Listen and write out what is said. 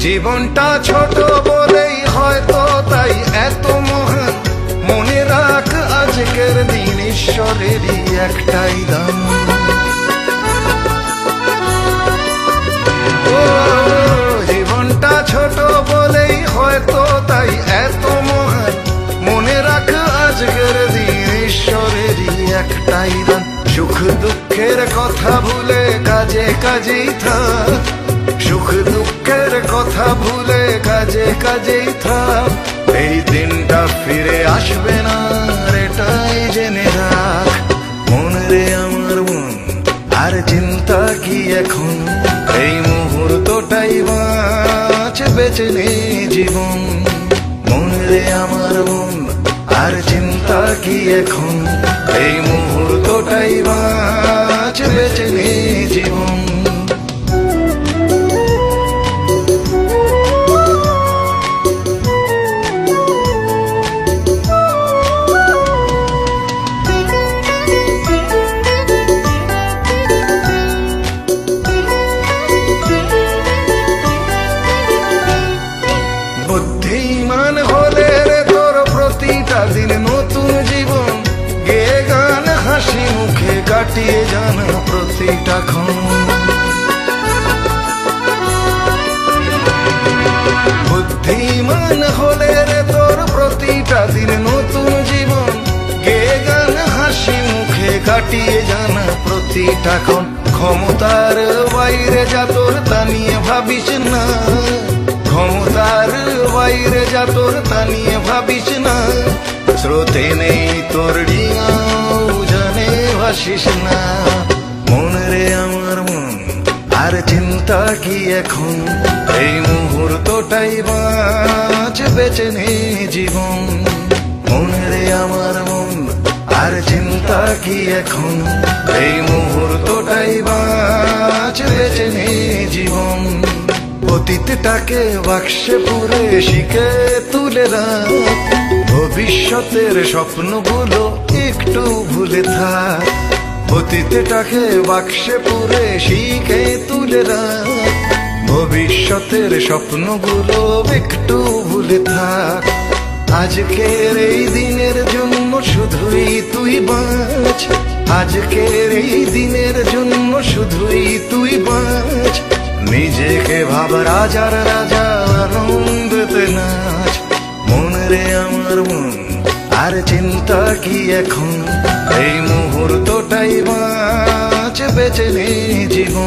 জীবনটা ছোট বলেই হয়তো তাই এত মহান। মনে রাখ আজকের দিন ঈশ্বরেরই একটাই দান। ও জীবনটা ছোট বলেই হয়তো তাই এত মহান। মনে রাখ আজকের দিন ঈশ্বরেরই একটাই দান। সুখ দুঃখের কথা ভুলে কাজে কাজেই থাক, সুখ দুঃখের কথা ভুলে কাজে কাজেই থাক। এই দিনটা ফিরে আসবে না এটাই জেনে রাখ। মন রে আমার মন, আর চিন্তা কি এখন, এই মুহূর্তটাই বাঁচ, বেঁচে নে জীবন। মন রে আমার মন, আর চিন্তা কি এখন, এই মুহূর্তটাই বাঁচ, বেঁচে নে জীবন। বুদ্ধিমান হলে রে তোর প্রতিটা দিন নতুন জীবন, গে গান হাসি মুখে কাটিয়ে জানা প্রতিটা ক্ষণ। বুদ্ধিমান হলে রে তোর প্রতিটা দিন নতুন জীবন, গে গান হাসি মুখে কাটিয়ে জানা প্রতিটা ক্ষণ। ক্ষমতার বাইরে যা তোর তা নিয়ে ভাবিস না, ক্ষমতার বাইরে যা তোর তা নিয়ে ভাবিস না। স্রোতে নেই তোর ডিঙাও জানে ভাসিস না। মন রে আমার মন, আর চিন্তা কি এখন, এই মুহূর্তটাই বাঁচ, বেঁচে নে জীবন। মন রে আমার মন, আর চিন্তা কি এখন, এই মুহূর্তটাই বাঁচ, বেঁচে নে জীবন। অতীতটাকে বাক্সে পুরে শিখে তুলে রাখ, ভবিষ্যতের স্বপ্নগুলো একটু ভুলে থাক। অতীতটাকে বাক্সে পুরে শিখে তুলে রাখ, ভবিষ্যতের স্বপ্নগুলো একটু ভুলে থাক। আজকের এই দিনের জন্য শুধুই তুই বাঁচ, আজকের এই দিনের জন্য শুধুই তুই বাঁচ। নিজেকে ভাব রাজার রাজা, আনন্দতে নাচ। মন রে আমার মন, আর চিন্তা কি এখন, এই মুহূর্তটাই বাঁচ, বেঁচে নে জীবন।